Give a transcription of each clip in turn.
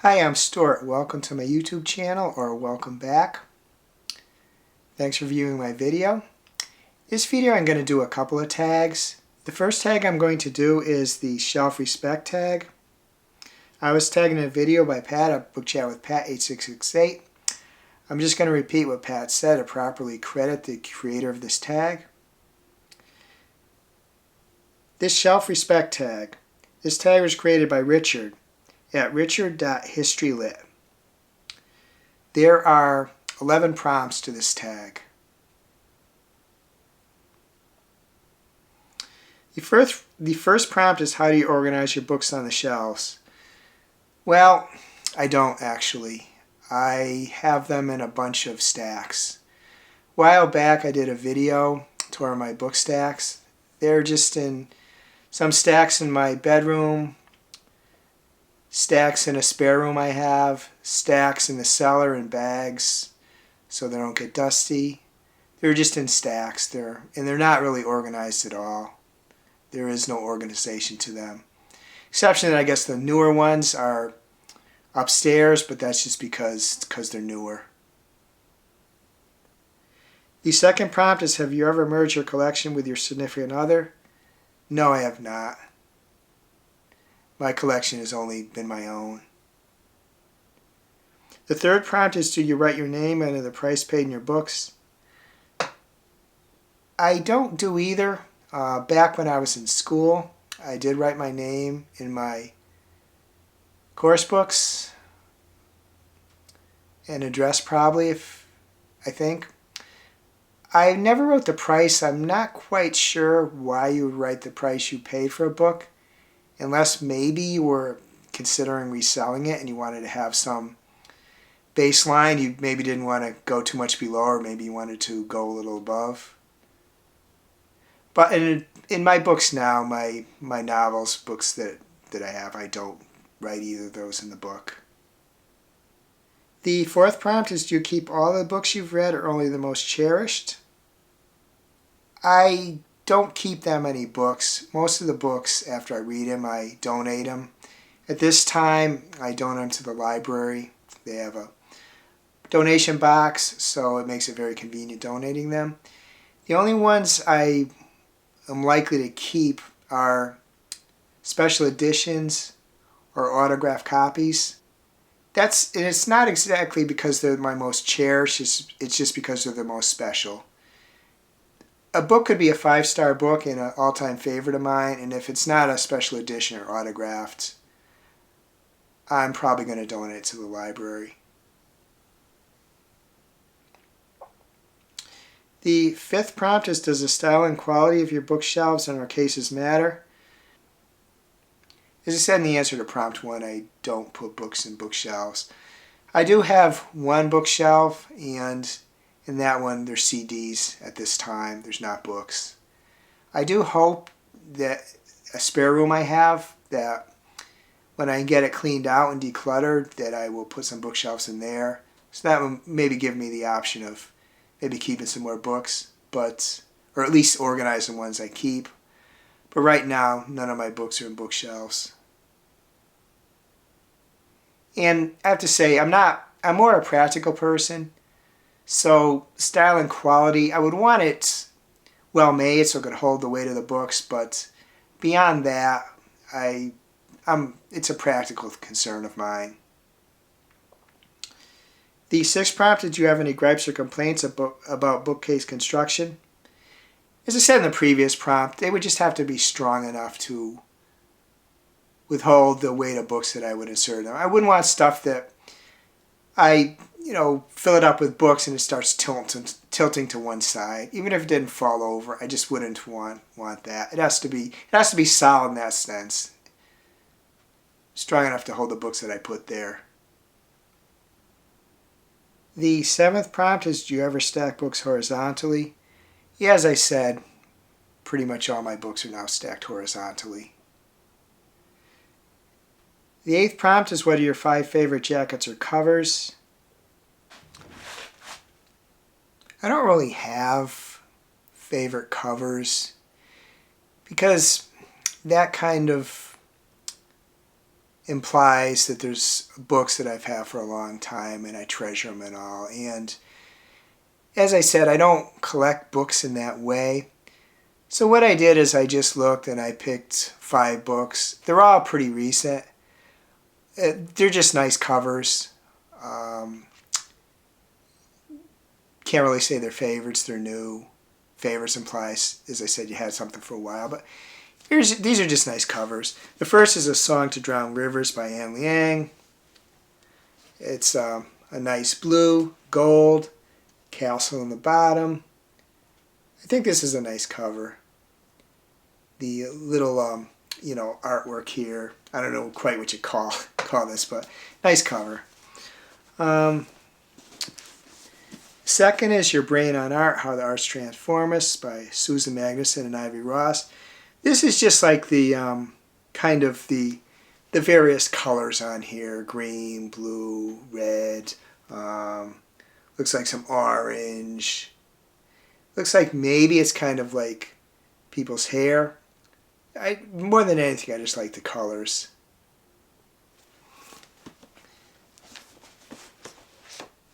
Hi, I'm Stuart. Welcome to my YouTube channel, or welcome back. Thanks for viewing my video. This video I'm going to do a couple of tags. The first tag I'm going to do is the shelf respect tag. I was tagged in a video by Pat at Book Chat with Pat 8668. I'm just going to repeat what Pat said to properly credit the creator of this tag. This shelf respect tag. This tag was created by Richard at richard.historylit. There are 11 prompts to this tag. The first prompt is, how do you organize your books on the shelves? Well, I don't actually. I have them in a bunch of stacks. A while back I did a video to my book stacks. They're just in some stacks in my bedroom, stacks in a spare room I have, stacks in the cellar in bags so they don't get dusty. They're just in stacks. They're not really organized at all. There is no organization to them. Exception that I guess the newer ones are upstairs, but that's just because they're newer. The second prompt is, have you ever merged your collection with your significant other? No, I have not. My collection has only been my own. The third prompt is, do you write your name under the price paid in your books? I don't do either. Back when I was in school, I did write my name in my course books and address probably, I think. I never wrote the price. I'm not quite sure why you would write the price you paid for a book, unless maybe you were considering reselling it and you wanted to have some baseline. You maybe didn't want to go too much below, or maybe you wanted to go a little above. But in my books now, my novels, books that I have, I don't write either of those in the book. The fourth prompt is, do you keep all the books you've read or only the most cherished? I don't keep that many books. Most of the books, after I read them, I donate them. At this time, I donate them to the library. They have a donation box, so it makes it very convenient donating them. The only ones I am likely to keep are special editions or autographed copies. It's not exactly because they're my most cherished, it's just because they're the most special. A book could be a 5-star book and an all-time favorite of mine, and if it's not a special edition or autographed, I'm probably going to donate it to the library. The fifth prompt is, does the style and quality of your bookshelves and our cases matter? As I said in the answer to prompt 1, I don't put books in bookshelves. I do have one bookshelf, and in that one there's CDs at this time. There's not books. I do hope that a spare room I have, that when I get it cleaned out and decluttered, that I will put some bookshelves in there. So that will maybe give me the option of maybe keeping some more books, or at least organize the ones I keep. But right now, none of my books are in bookshelves. And I have to say, I'm more a practical person. So style and quality, I would want it well made so it could hold the weight of the books. But beyond that, it's a practical concern of mine. The sixth prompt, did you have any gripes or complaints about bookcase construction? As I said in the previous prompt, they would just have to be strong enough to withhold the weight of books that I would insert in them. I wouldn't want stuff that I, fill it up with books and it starts tilting to one side. Even if it didn't fall over, I just wouldn't want that. It has to be solid in that sense. Strong enough to hold the books that I put there. The seventh prompt is, do you ever stack books horizontally? Yeah, as I said, pretty much all my books are now stacked horizontally. The eighth prompt is, what are your 5 favorite jackets or covers? I don't really have favorite covers because that kind of implies that there's books that I've had for a long time and I treasure them and all. And as I said, I don't collect books in that way. So what I did is I just looked and I picked 5 books. They're all pretty recent. They're just nice covers. Can't really say they're favorites. They're new. Favorites implies, as I said, you had something for a while. But these are just nice covers. The first is A Song to Drown Rivers by Anne Liang. It's a nice blue, gold, castle in the bottom. I think this is a nice cover. The little, artwork here. I don't know quite what you call this, but nice cover. Second is Your Brain on Art, How the Arts Transform Us by Susan Magnuson and Ivy Ross. This is just like the kind of the various colors on here. Green, blue, red. Looks like some orange. Looks like maybe it's kind of like people's hair. More than anything, I just like the colors.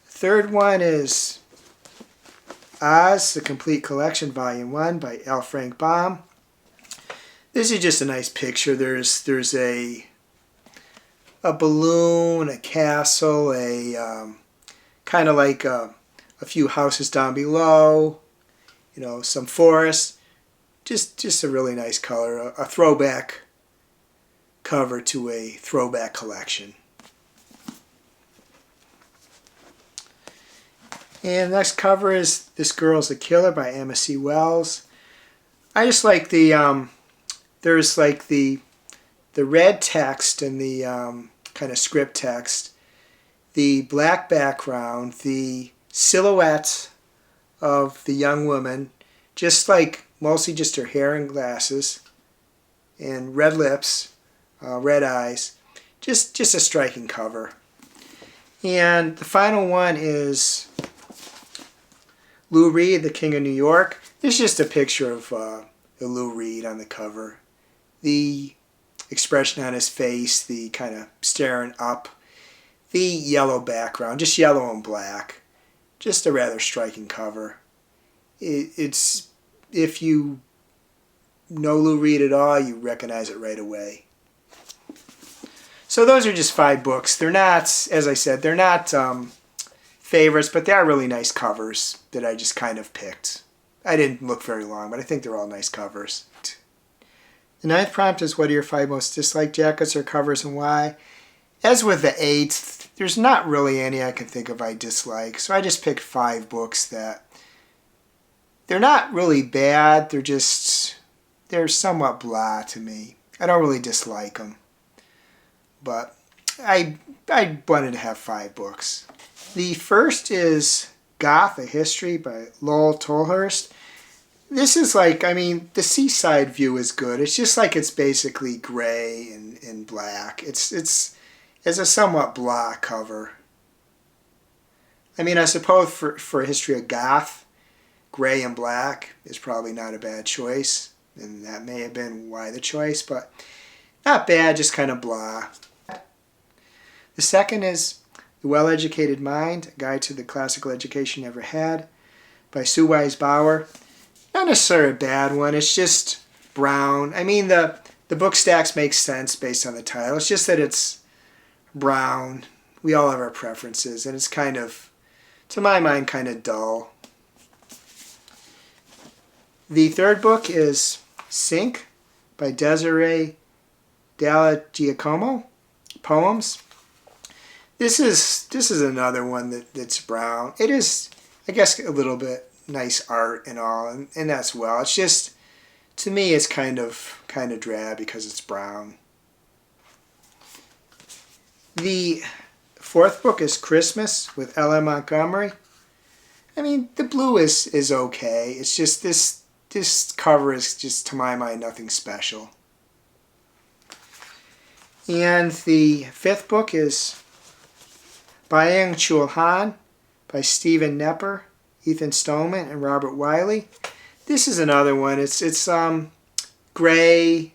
Third one is Oz, The Complete Collection, Volume 1 by L. Frank Baum. This is just a nice picture. There's a balloon, a castle, a kind of like a few houses down below, some forest. Just a really nice color, a throwback cover to a throwback collection. And the next cover is This Girl's a Killer by Emma C. Wells. I just like the, there's like the red text and the kind of script text, the black background, the silhouette of the young woman, just like mostly just her hair and glasses, and red lips, red eyes. Just a striking cover. And the final one is Lou Reed, The King of New York. This is just a picture of Lou Reed on the cover. The expression on his face, the kind of staring up, the yellow background, just yellow and black. Just a rather striking cover. It's, if you know Lou Reed at all, you recognize it right away. So those are just 5 books. They're not, as I said, they're not favorites, but they are really nice covers that I just kind of picked. I didn't look very long, but I think they're all nice covers. The 9th prompt is, what are your 5 most disliked jackets or covers and why? As with the 8th, there's not really any I can think of I dislike, so I just picked 5 books that they're not really bad, they're somewhat blah to me. I don't really dislike them, but I wanted to have 5 books. The first is Goth, A History by Lowell Tolhurst. This is like, the seaside view is good. It's just like it's basically gray and black. It's a somewhat blah cover. I suppose for a history of Goth, gray and black is probably not a bad choice. And that may have been why the choice, but not bad, just kind of blah. The second is The Well-Educated Mind, A Guide to the Classical Education Never Had by Sue Wise Bauer. Not necessarily a bad one, it's just brown. The book stacks make sense based on the title. It's just that it's brown. We all have our preferences, and it's kind of, to my mind, kind of dull. The third book is Sink by Desiree Dalla Giacomo, Poems. This is another one that's brown. It is, I guess, a little bit nice art and all, and that's well. It's just, to me, it's kind of drab because it's brown. The fourth book is Christmas with L.M. Montgomery. The blue is okay. It's just this cover is just, to my mind, nothing special. And the fifth book is Byung Chul Han by Stephen Knepper, Ethan Stoneman, and Robert Wiley. This is another one. It's gray,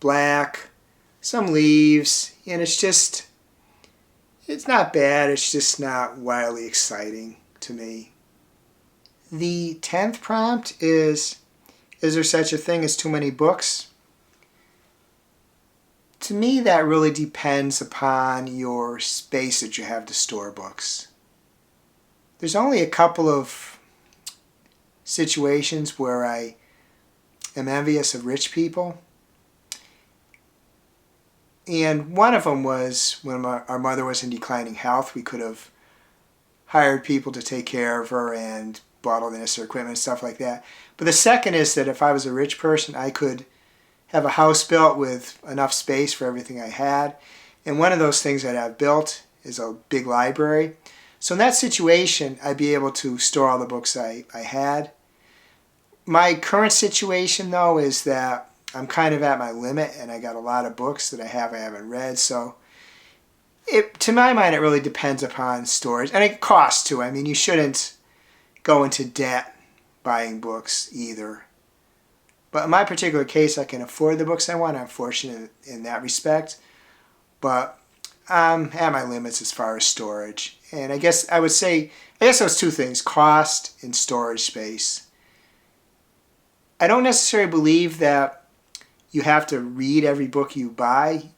black, some leaves, and it's not bad, it's just not wildly exciting to me. The 10th prompt is there such a thing as too many books? To me, that really depends upon your space that you have to store books. There's only a couple of situations where I am envious of rich people. And one of them was when our mother was in declining health. We could have hired people to take care of her and bought all the necessary equipment and stuff like that. But the second is that if I was a rich person, I could have a house built with enough space for everything I had. And one of those things that I've built is a big library. So in that situation, I'd be able to store all the books I had. My current situation, though, is that I'm kind of at my limit, and I got a lot of books that I haven't read. So to my mind, it really depends upon storage. And it costs, too. I mean, you shouldn't go into debt buying books either. But in my particular case, I can afford the books I want. I'm fortunate in that respect. But I'm at my limits as far as storage. And I guess those two things, cost and storage space. I don't necessarily believe that you have to read every book you buy.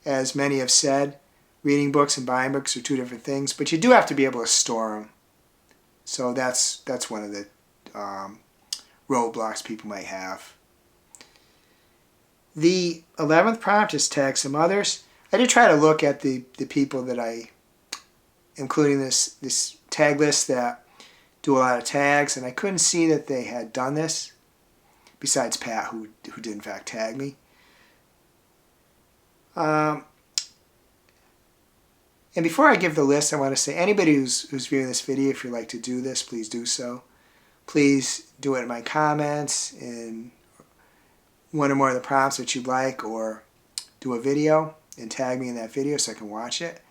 As many have said, reading books and buying books are two different things. But you do have to be able to store them. So that's one of the roadblocks people might have. The 11th prompt is tag some others. I did try to look at the people that including this tag list that do a lot of tags, and I couldn't see that they had done this, besides Pat, who did in fact tag me. And before I give the list, I want to say anybody who's viewing this video, if you'd like to do this, please do so. Please do it in my comments in one or more of the prompts that you'd like, or do a video and tag me in that video so I can watch it.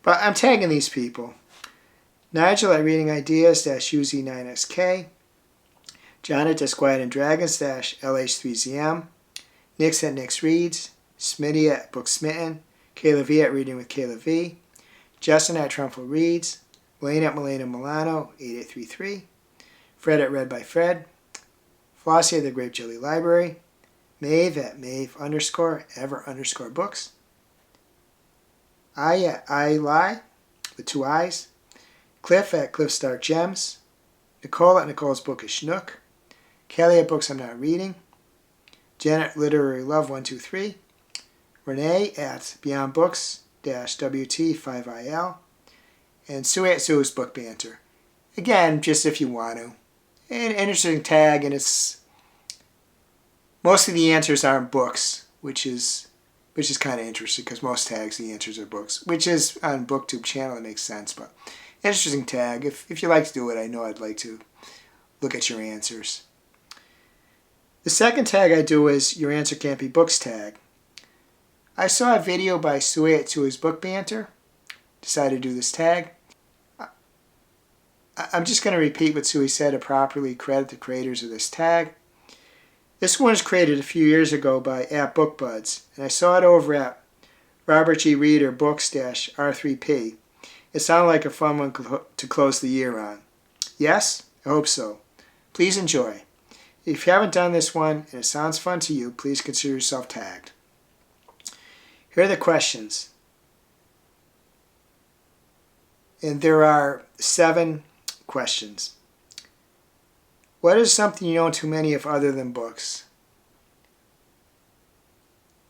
But I'm tagging these people. Nigel at Reading Ideas UZ9SK, John at Disquiet and Dragons LH3ZM, Nix at Nix Reads, Smitty at Book Smitten, Kayla V at Reading with Kayla V, Justin at Trumful Reads, Wayne at Milena Milano 8833, Fred at Read by Fred, Flossie at the Grape Jelly Library, Maeve at Maeve_ever_books, I at I Lie with 2 I's, Cliff at Cliff's Dark Gems, Nicole at Nicole's Bookish Nook, Kelly at Books I'm Not Reading, Jen at Literary Love 123, Renee at Beyond Books WT5IL, and Sue at Sue's Book Banter. Again, just if you want to. An interesting tag, and most of the answers aren't books, which is kind of interesting because most tags the answers are books, which is on BookTube channel. It makes sense, but interesting tag. If you like to do it, I know I'd like to look at your answers. The second tag I do is Your Answer Can't Be Books tag. I saw a video by Sue at Sue's Book Banter. Decided to do this tag. I'm just going to repeat what Sue said to properly credit the creators of this tag. This one was created a few years ago by @BookBuds, and I saw it over at Robert G. Reader Books-R3P. It sounded like a fun one to close the year on. Yes? I hope so. Please enjoy. If you haven't done this one and it sounds fun to you, please consider yourself tagged. Here are the questions. And there are 7 questions. What is something you own too many of other than books?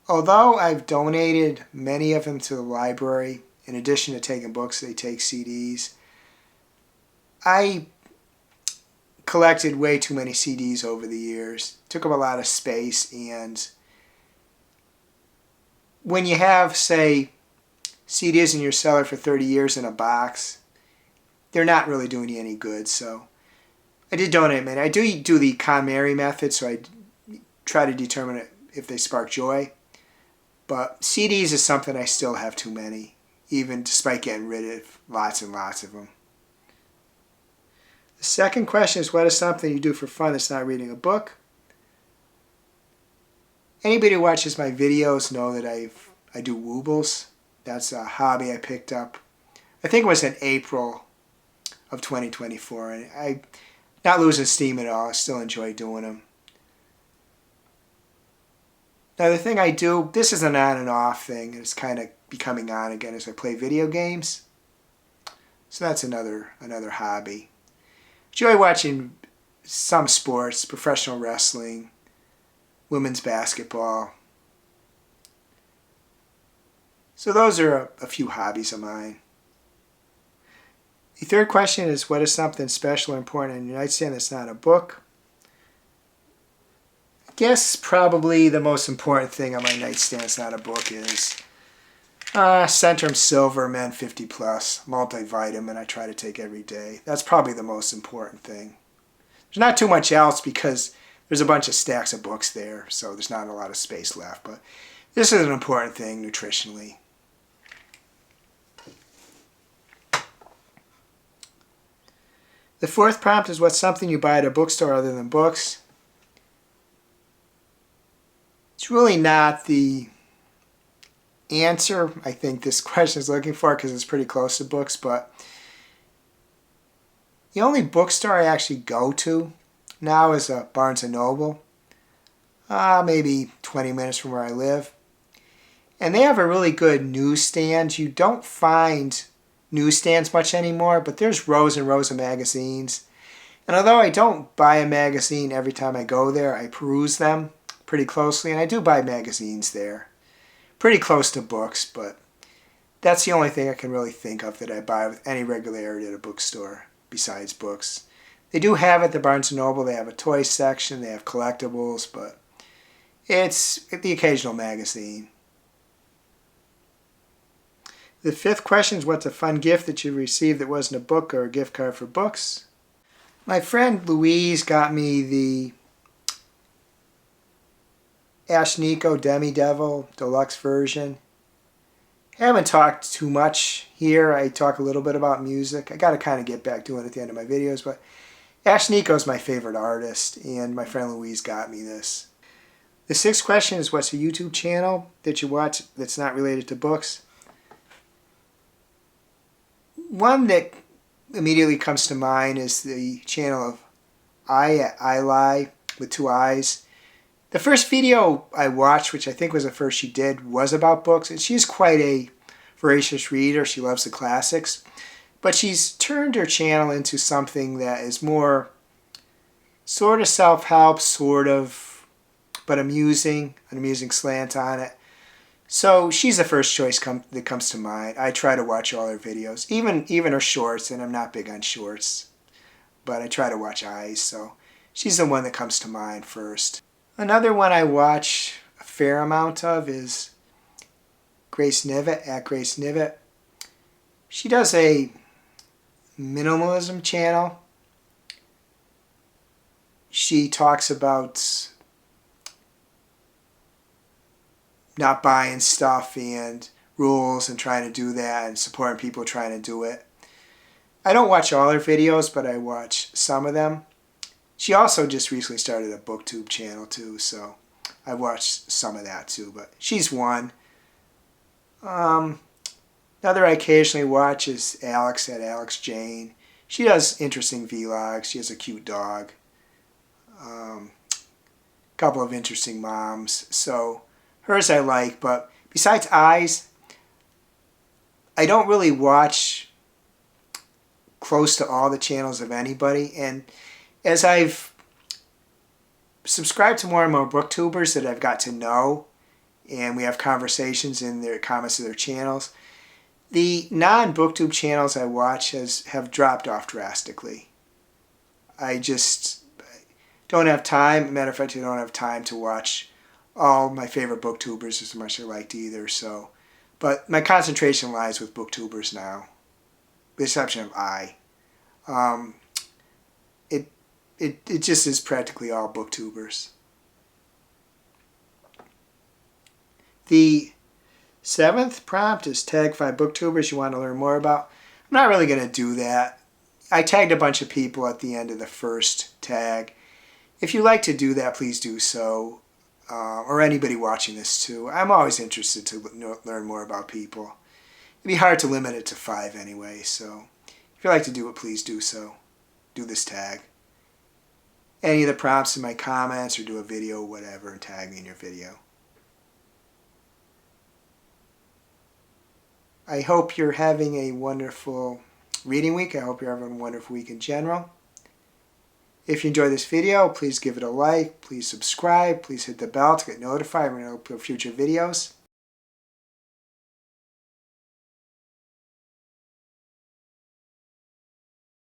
Although I've donated many of them to the library, in addition to taking books, they take CDs. I collected way too many CDs over the years. Took up a lot of space, and when you have, say, CDs in your cellar for 30 years in a box, they're not really doing you any good. So I did donate many. I do the KonMari method, so I try to determine if they spark joy. But CDs is something I still have too many, even despite getting rid of lots and lots of them. The second question is, what is something you do for fun that's not reading a book? Anybody who watches my videos know that I do woobles. That's a hobby I picked up. I think it was in April of 2024, and I not losing steam at all. I still enjoy doing them. Now the thing I do, this is an on and off thing. It's kind of becoming on again as I play video games. So that's another hobby. Enjoy watching some sports, professional wrestling, women's basketball. So those are a few hobbies of mine. The third question is, what is something special or important in your nightstand that's not a book? I guess probably the most important thing on my nightstand that's not a book is Centrum Silver Men 50 Plus multivitamin I try to take every day. That's probably the most important thing. There's not too much else because there's a bunch of stacks of books there, so there's not a lot of space left. But this is an important thing nutritionally. The fourth prompt is, what's something you buy at a bookstore other than books? It's really not the answer I think this question is looking for because it's pretty close to books, but the only bookstore I actually go to now is a Barnes & Noble, maybe 20 minutes from where I live. And they have a really good newsstand. You don't find newsstands much anymore, but there's rows and rows of magazines. And although I don't buy a magazine every time I go there, I peruse them pretty closely, and I do buy magazines there. Pretty close to books, but that's the only thing I can really think of that I buy with any regularity at a bookstore besides books. They do have at the Barnes & Noble, they have a toy section, they have collectibles, but it's the occasional magazine. The fifth question is, what's a fun gift that you received that wasn't a book or a gift card for books? My friend Louise got me the Ashnico Demi-Devil Deluxe version. I haven't talked too much here. I talk a little bit about music. I got to kind of get back to it at the end of my videos, but Ashnico is my favorite artist, and my friend Louise got me this. The sixth question is, what's a YouTube channel that you watch that's not related to books? One that immediately comes to mind is the channel of I Lie with 2 I's. The first video I watched, which I think was the first she did, was about books, and she's quite a voracious reader. She loves the classics, but she's turned her channel into something that is more sort of self-help, but amusing, an amusing slant on it. So she's the first choice that comes to mind. I try to watch all her videos, even her shorts, and I'm not big on shorts, but I try to watch eyes, so she's the one that comes to mind first. Another one I watch a fair amount of is Grace Nivet, at Grace Nivet. She does a minimalism channel. She talks about not buying stuff and rules and trying to do that and supporting people trying to do it. I don't watch all her videos, but I watch some of them. She also just recently started a booktube channel too, so I watched some of that too, but she's one. Another I occasionally watch is Alex at Alex Jane. She does interesting vlogs. She has a cute dog. Couple of interesting moms. So hers I like, but besides eyes, I don't really watch close to all the channels of anybody. And as I've subscribed to more and more booktubers that I've got to know, and we have conversations in their comments of their channels, the non-booktube channels I watch have dropped off drastically. I just don't have time. Matter of fact, I don't have time to watch all my favorite booktubers as much as I liked either. So, but my concentration lies with booktubers now, with the exception of It just is practically all booktubers. The seventh prompt is tag 5 booktubers you want to learn more about. I'm not really going to do that. I tagged a bunch of people at the end of the first tag. If you like to do that, please do so. or anybody watching this too. I'm always interested to learn more about people. It'd be hard to limit it to 5 anyway, so if you'd like to do it, please do so. Do this tag. Any of the prompts in my comments, or do a video, whatever, and tag me in your video. I hope you're having a wonderful reading week. I hope you're having a wonderful week in general. If you enjoyed this video, please give it a like, please subscribe, please hit the bell to get notified when I upload future videos.